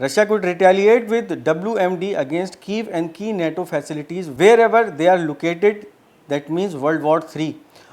Russia could retaliate with WMD against Kyiv and key NATO facilities wherever they are located. That means World War III.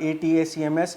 ATACMS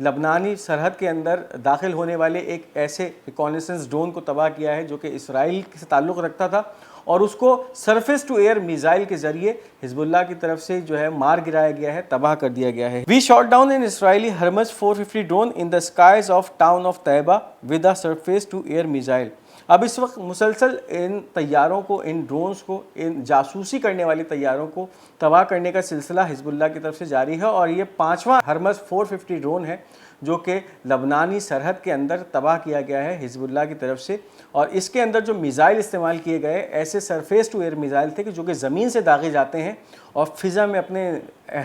لبنانی سرحد کے اندر داخل ہونے والے ایک ایسے ریکانیسنس ڈرون کو تباہ کیا ہے جو کہ اسرائیل سے تعلق رکھتا تھا، اور اس کو سرفیس ٹو ایئر میزائل کے ذریعے حزب اللہ کی طرف سے جو ہے مار گرایا گیا ہے، تباہ کر دیا گیا ہے۔ We shot down in Israeli Hermes 450 drone in the skies of town of Taybeh with a surface to air missile. اب اس وقت مسلسل ان طیاروں کو، ان ڈرونز کو، ان جاسوسی کرنے والی طیاروں کو تباہ کرنے کا سلسلہ حزب اللہ کی طرف سے جاری ہے، اور یہ 5واں ہرمز 450 ڈرون ہے جو کہ لبنانی سرحد کے اندر تباہ کیا گیا ہے حزب اللہ کی طرف سے۔ اور اس کے اندر جو میزائل استعمال کیے گئے ایسے سرفیس ٹو ایئر میزائل تھے کہ جو کہ زمین سے داغے جاتے ہیں اور فضا میں اپنے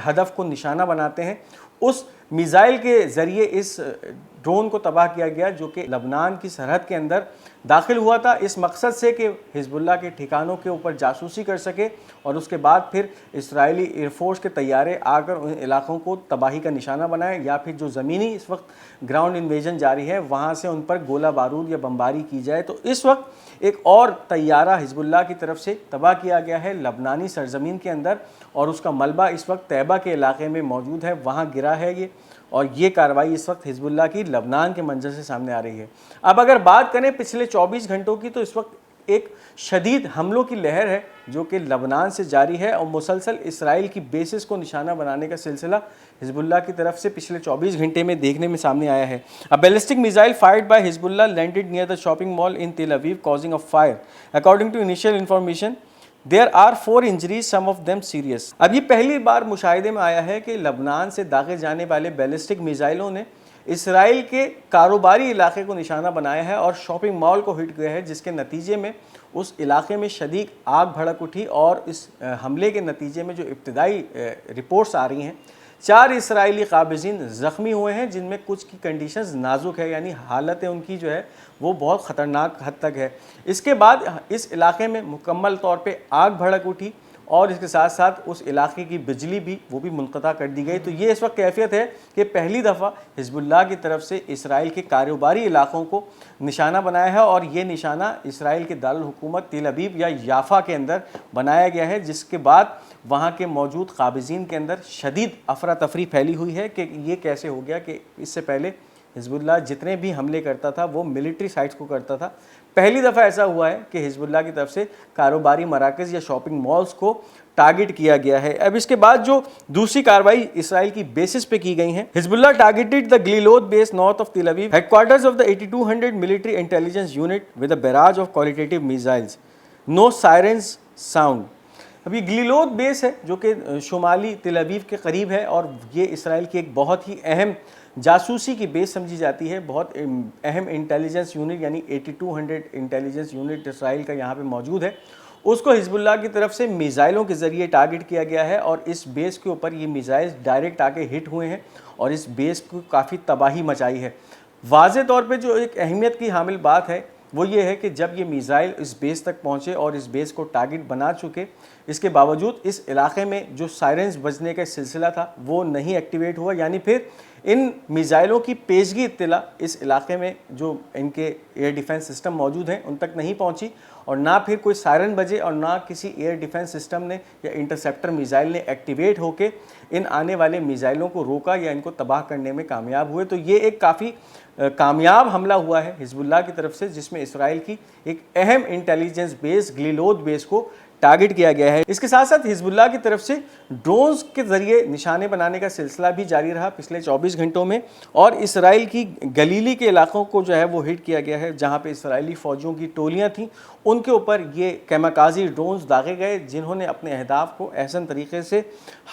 ہدف کو نشانہ بناتے ہیں۔ اس میزائل کے ذریعے اس ڈرون کو تباہ کیا گیا جو کہ لبنان کی سرحد کے اندر داخل ہوا تھا، اس مقصد سے کہ حزب اللہ کے ٹھکانوں کے اوپر جاسوسی کر سکے، اور اس کے بعد پھر اسرائیلی ایئر فورس کے طیارے آ کر ان علاقوں کو تباہی کا نشانہ بنائیں، یا پھر جو زمینی اس وقت گراؤنڈ انویژن جاری ہے وہاں سے ان پر گولہ بارود یا بمباری کی جائے۔ تو اس وقت ایک اور طیارہ حزب اللہ کی طرف سے تباہ کیا گیا ہے لبنانی سرزمین کے اندر، اور اس کا ملبہ اس وقت طیبہ کے علاقے میں موجود ہے، وہاں گرا ہے یہ، اور یہ کارروائی اس وقت حزب اللہ کی لبنان کے منظر سے سامنے آ رہی ہے۔ اب اگر بات کریں پچھلے 24 گھنٹوں کی، تو اس وقت ایک شدید حملوں کی لہر ہے جو کہ لبنان سے جاری ہے، اور مسلسل اسرائیل کی بیسز کو نشانہ بنانے کا سلسلہ حزب اللہ کی طرف سے پچھلے 24 گھنٹے میں دیکھنے میں سامنے آیا ہے۔ A ballistic missile fired by Hezbollah landed near the shopping mall in Tel Aviv causing a fire. According to initial information, there are 4 injuries, some of them serious. اب یہ پہلی بار مشاہدے میں آیا ہے کہ لبنان سے داغے جانے والے بیلسٹک میزائلوں نے اسرائیل کے کاروباری علاقے کو نشانہ بنایا ہے اور شاپنگ مال کو ہٹ گیا ہے، جس کے نتیجے میں اس علاقے میں شدید آگ بھڑک اٹھی، اور اس حملے کے نتیجے میں جو ابتدائی رپورٹس آ رہی ہیں 4 اسرائیلی قابضین زخمی ہوئے ہیں، جن میں کچھ کی کنڈیشنز نازک ہے، یعنی حالت ان کی جو ہے وہ بہت خطرناک حد تک ہے۔ اس کے بعد اس علاقے میں مکمل طور پہ آگ بھڑک اٹھی، اور اس کے ساتھ ساتھ اس علاقے کی بجلی بھی وہ بھی منقطع کر دی گئی۔ تو یہ اس وقت کیفیت ہے کہ پہلی دفعہ حزب اللہ کی طرف سے اسرائیل کے کاروباری علاقوں کو نشانہ بنایا ہے، اور یہ نشانہ اسرائیل کے دارالحکومت تل ابیب یا یافا کے اندر بنایا گیا ہے، جس کے بعد وہاں کے موجود قابضین کے اندر شدید افراتفری پھیلی ہوئی ہے کہ یہ کیسے ہو گیا کہ اس سے پہلے حزب اللہ جتنے بھی حملے کرتا تھا وہ ملٹری سائٹس کو کرتا تھا، پہلی دفعہ ایسا ہوا ہے کہ حزب اللہ کی طرف سے کاروباری مراکز یا شاپنگ مالز کو ٹارگٹ کیا گیا ہے۔ اب اس کے بعد جو دوسری کارروائی اسرائیل کی بیسز پہ کی گئی ہیں، Hezbollah targeted the Glilot base north of Tel Aviv, headquarters of the 8200 military intelligence unit with a barrage of qualitative missiles. No sirens sound. اب یہ گلیلود بیس ہے جو کہ شمالی تل ابیب کے قریب ہے، اور یہ اسرائیل کی ایک بہت ہی اہم جاسوسی کی بیس سمجھی جاتی ہے، بہت اہم انٹیلیجنس یونٹ، یعنی 8200 انٹیلیجنس یونٹ اسرائیل کا یہاں پہ موجود ہے۔ اس کو حزب اللہ کی طرف سے میزائلوں کے ذریعے ٹارگٹ کیا گیا ہے، اور اس بیس کے اوپر یہ میزائل ڈائریکٹ آ کے ہٹ ہوئے ہیں، اور اس بیس کو کافی تباہی مچائی ہے۔ واضح طور پہ جو ایک اہمیت کی حامل بات ہے وہ یہ ہے کہ جب یہ میزائل اس بیس تک پہنچے اور اس بیس کو ٹارگٹ بنا چکے، اس کے باوجود اس علاقے میں جو سائرنز بجنے کا سلسلہ تھا وہ نہیں ایکٹیویٹ ہوا، یعنی پھر ان میزائلوں کی پیشگی اطلاع اس علاقے میں جو ان کے ایئر ڈیفنس سسٹم موجود ہیں ان تک نہیں پہنچی، اور نہ پھر کوئی سائرن بجے، اور نہ کسی ایئر ڈیفنس سسٹم نے یا انٹرسیپٹر میزائل نے ایکٹیویٹ ہو کے ان آنے والے میزائلوں کو روکا یا ان کو تباہ کرنے میں کامیاب ہوئے۔ تو یہ ایک کافی کامیاب حملہ ہوا ہے حزب اللہ کی طرف سے، جس میں اسرائیل کی ایک اہم انٹیلیجنس بیس گلیلود بیس کو ٹارگٹ کیا گیا ہے۔ اس کے ساتھ ساتھ حزب اللہ کی طرف سے ڈرونز کے ذریعے نشانے بنانے کا سلسلہ بھی جاری رہا پچھلے 24 گھنٹوں میں، اور اسرائیل کی گلیلی کے علاقوں کو جو ہے وہ ہٹ کیا گیا ہے، جہاں پہ اسرائیلی فوجیوں کی ٹولیاں تھیں، ان کے اوپر یہ کیماکازی ڈرونز داغے گئے، جنہوں نے اپنے اہداف کو احسن طریقے سے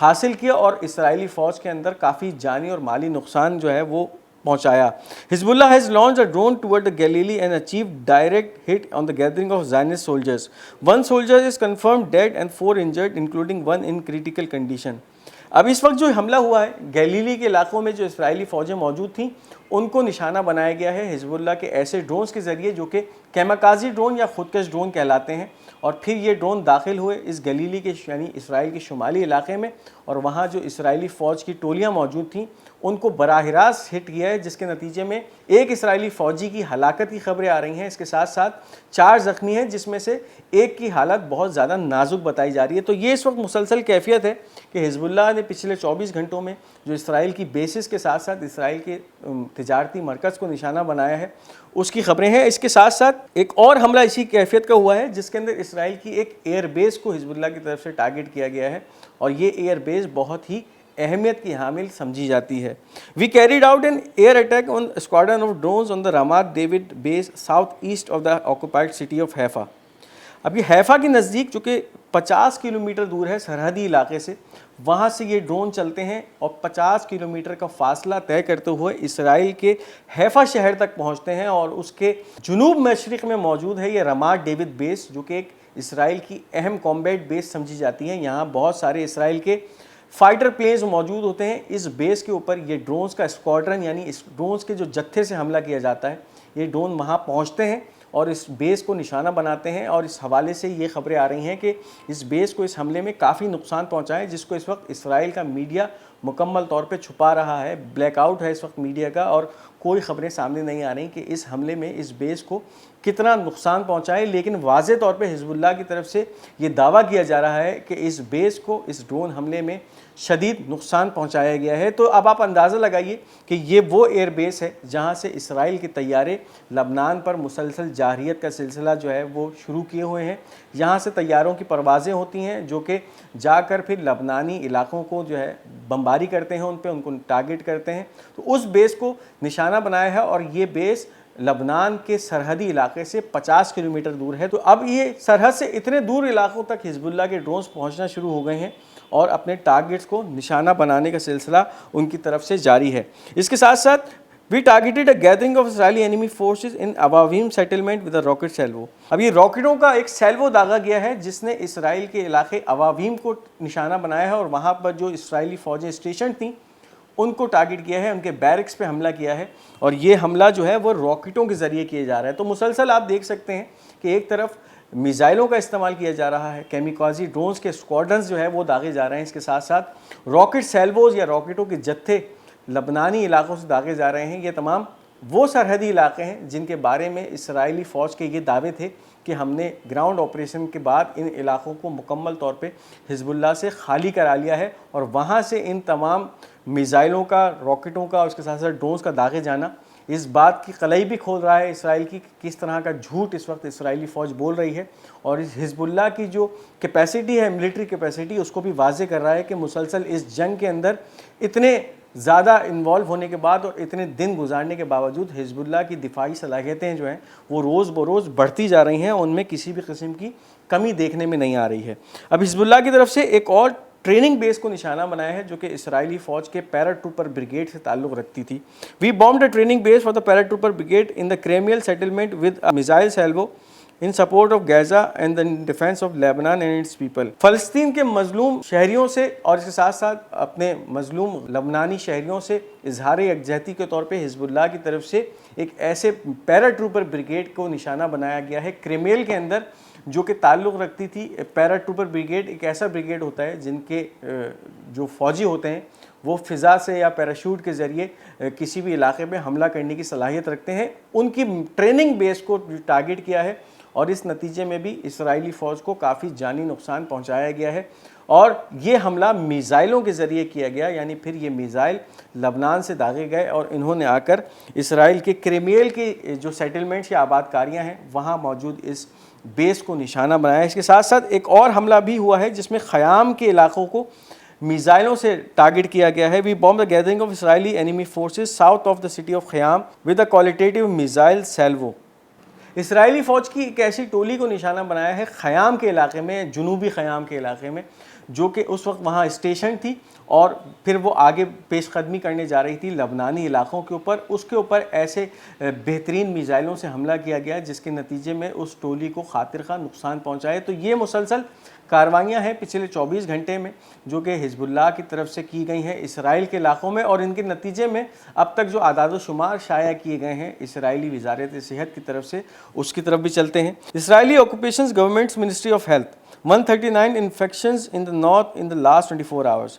حاصل کیا اور اسرائیلی فوج کے اندر کافی جانی اور مالی نقصان جو ہے وہ پہنچایا۔ حزب اللہ has launched a drone toward the Galilee and achieved direct hit on the gathering of Zionist soldiers. One soldier is confirmed dead and 4 injured, including one in critical condition. اب اس وقت جو حملہ ہوا ہے گلیلی کے علاقوں میں جو اسرائیلی فوجیں موجود تھیں ان کو نشانہ بنایا گیا ہے حزب اللہ کے ایسے ڈرونز کے ذریعے جو کہ کیماکازی ڈرون یا خودکش ڈرون کہلاتے ہیں، اور پھر یہ ڈرون داخل ہوئے اس گلیلی کے یعنی اسرائیل کے شمالی علاقے میں، اور وہاں جو اسرائیلی فوج کی ٹولیاں موجود تھیں ان کو براہ راست ہٹ کیا ہے، جس کے نتیجے میں ایک اسرائیلی فوجی کی ہلاکت کی خبریں آ رہی ہیں۔ اس کے ساتھ ساتھ 4 زخمی ہیں، جس میں سے ایک کی حالت بہت زیادہ نازک بتائی جا رہی ہے۔ تو یہ اس وقت مسلسل کیفیت ہے کہ حزب اللہ نے پچھلے 24 گھنٹوں میں جو اسرائیل کی بیسز کے ساتھ ساتھ اسرائیل کے تجارتی مرکز کو نشانہ بنایا ہے، اس کی خبریں ہیں۔ اس کے ساتھ ساتھ ایک اور حملہ اسی کیفیت کا ہوا ہے، جس کے اندر اسرائیل کی ایک ایئر بیس کو حزب اللہ کی طرف سے ٹارگٹ کیا گیا ہے، اور یہ ایئر بیس بہت ہی اہمیت کی حامل سمجھی جاتی ہے۔ We carried out an air attack on squadron of drones on the Ramat David base south east of the occupied city of Haifa. اب یہ حیفا کے نزدیک، جو کہ 50 کلومیٹر دور ہے سرحدی علاقے سے، وہاں سے یہ ڈرون چلتے ہیں اور 50 کلومیٹر کا فاصلہ طے کرتے ہوئے اسرائیل کے حیفا شہر تک پہنچتے ہیں، اور اس کے جنوب مشرق میں موجود ہے یہ رامات ڈیوڈ بیس، جو کہ ایک اسرائیل کی اہم کامبیٹ بیس سمجھی جاتی ہے۔ یہاں بہت سارے اسرائیل کے فائٹر پلینز موجود ہوتے ہیں۔ اس بیس کے اوپر یہ ڈرونز کا اسکواڈرن، یعنی اس ڈرونز کے جو جتھے سے حملہ کیا جاتا ہے، یہ ڈرون وہاں پہنچتے ہیں اور اس بیس کو نشانہ بناتے ہیں، اور اس حوالے سے یہ خبریں آ رہی ہیں کہ اس بیس کو اس حملے میں کافی نقصان پہنچا ہے، جس کو اس وقت اسرائیل کا میڈیا مکمل طور پہ چھپا رہا ہے۔ بلیک آؤٹ ہے اس وقت میڈیا کا، اور کوئی خبریں سامنے نہیں آ رہی کہ اس حملے میں اس بیس کو کتنا نقصان پہنچا ہے، لیکن واضح طور پہ حزب اللہ کی طرف سے یہ دعویٰ کیا جا رہا ہے کہ اس بیس کو اس ڈرون حملے میں شدید نقصان پہنچایا گیا ہے۔ تو اب آپ اندازہ لگائیے کہ یہ وہ ایئر بیس ہے جہاں سے اسرائیل کے طیارے لبنان پر مسلسل جارحیت کا سلسلہ جو ہے وہ شروع کیے ہوئے ہیں۔ یہاں سے طیاروں کی پروازیں ہوتی ہیں، جو کہ جا کر پھر لبنانی علاقوں کو جو ہے بمباری کرتے ہیں، ان کو ٹارگٹ کرتے ہیں۔ تو اس بیس کو نشانہ بنایا ہے، اور یہ بیس لبنان کے سرحدی علاقے سے 50 کلومیٹر دور ہے۔ تو اب یہ سرحد سے اتنے دور علاقوں تک حزب اللہ کے ڈرونز پہنچنا شروع ہو گئے ہیں، اور اپنے ٹارگٹس کو نشانہ بنانے کا سلسلہ ان کی طرف سے جاری ہے۔ اس کے ساتھ ساتھ we targeted a gathering of Israeli enemy forces in Avivim settlement with a rocket salvo. اب یہ راکٹوں کا ایک سیلوو داغا گیا ہے، جس نے اسرائیل کے علاقے اباویم کو نشانہ بنایا ہے، اور وہاں پر جو اسرائیلی فوجیں اسٹیشن تھیں ان کو ٹارگٹ کیا ہے، ان کے بیرکس پہ حملہ کیا ہے، اور یہ حملہ جو ہے وہ راکٹوں کے ذریعے کیا جا رہا ہے۔ تو مسلسل آپ دیکھ سکتے ہیں کہ ایک طرف میزائلوں کا استعمال کیا جا رہا ہے، کیمیکازی ڈرونز کے اسکواڈرنز جو ہے وہ داغے جا رہے ہیں، اس کے ساتھ ساتھ راکٹ سیلووز یا راکٹوں کے جتھے لبنانی علاقوں سے داغے جا رہے ہیں۔ یہ تمام وہ سرحدی علاقے ہیں جن کے بارے میں اسرائیلی فوج کے یہ دعوے تھے کہ ہم نے گراؤنڈ آپریشن کے بعد ان علاقوں کو مکمل طور پہ حزب اللہ سے خالی کرا لیا ہے، اور وہاں سے ان تمام میزائلوں کا، راکٹوں کا اور اس کے ساتھ ساتھ ڈرونز کا داغے جانا اس بات کی قلعی بھی کھول رہا ہے اسرائیل کی کس طرح کا جھوٹ اس وقت اسرائیلی فوج بول رہی ہے، اور اس حزب اللہ کی جو کیپیسٹی ہے، ملٹری کیپیسٹی، اس کو بھی واضح کر رہا ہے کہ مسلسل اس جنگ کے اندر اتنے زیادہ انوالو ہونے کے بعد اور اتنے دن گزارنے کے باوجود حزب اللہ کی دفاعی صلاحیتیں جو ہیں وہ روز بروز بڑھتی جا رہی ہیں، ان میں کسی بھی قسم کی کمی دیکھنے میں نہیں آ رہی ہے۔ اب حزب اللہ کی طرف سے ایک اور ٹریننگ بیس کو نشانہ بنایا ہے، جو کہ اسرائیلی فوج کے پیرا ٹروپر بریگیڈ سے تعلق رکھتی تھی۔ We bombed a training base for the paratrooper brigade in the Karmiel settlement with a missile salvo in support of Gaza and the defense of Lebanon and its people۔ فلسطین کے مظلوم شہریوں سے اور اس کے ساتھ ساتھ اپنے مظلوم لبنانی شہریوں سے اظہار یکجہتی کے طور پہ حزب اللہ کی طرف سے ایک ایسے پیرا ٹروپر بریگیڈ کو نشانہ بنایا گیا ہے کریمیل کے اندر، جو کہ تعلق رکھتی تھی۔ پیرا ٹروپر بریگیڈ ایک ایسا بریگیڈ ہوتا ہے جن کے جو فوجی ہوتے ہیں وہ فضا سے یا پیراشوٹ کے ذریعے کسی بھی علاقے میں حملہ کرنے کی صلاحیت رکھتے ہیں۔ ان کی ٹریننگ بیس کو ٹارگٹ کیا ہے، اور اس نتیجے میں بھی اسرائیلی فوج کو کافی جانی نقصان پہنچایا گیا ہے، اور یہ حملہ میزائلوں کے ذریعے کیا گیا، یعنی پھر یہ میزائل لبنان سے داغے گئے اور انہوں نے آ کر اسرائیل کے کریمیل کے جو سیٹلمنٹس یا آباد کاریاں ہیں وہاں موجود اس بیس کو نشانہ بنایا۔ اس کے ساتھ ساتھ ایک اور حملہ بھی ہوا ہے جس میں خیام کے علاقوں کو میزائلوں سے ٹارگٹ کیا گیا ہے۔ We bomb the gathering of Israeli enemy forces south of the city of Khiam with a qualitative missile salvo. اسرائیلی فوج کی ایک ایسی ٹولی کو نشانہ بنایا ہے خیام کے علاقے میں، جنوبی خیام کے علاقے میں، جو کہ اس وقت وہاں اسٹیشن تھی، اور پھر وہ آگے پیش قدمی کرنے جا رہی تھی لبنانی علاقوں کے اوپر۔ اس کے اوپر ایسے بہترین میزائلوں سے حملہ کیا گیا جس کے نتیجے میں اس ٹولی کو خاطر خواہ نقصان پہنچائے۔ تو یہ مسلسل کاروائیاں ہیں پچھلے 24 گھنٹے میں جو کہ حزب اللہ کی طرف سے کی گئی ہیں اسرائیل کے علاقوں میں، اور ان کے نتیجے میں اب تک جو اعداد و شمار شائع کیے گئے ہیں اسرائیلی وزارت صحت کی طرف سے، اس کی طرف بھی چلتے ہیں۔ Israeli occupation's government's ministry of health 139 infections in the north in the last 24 hours۔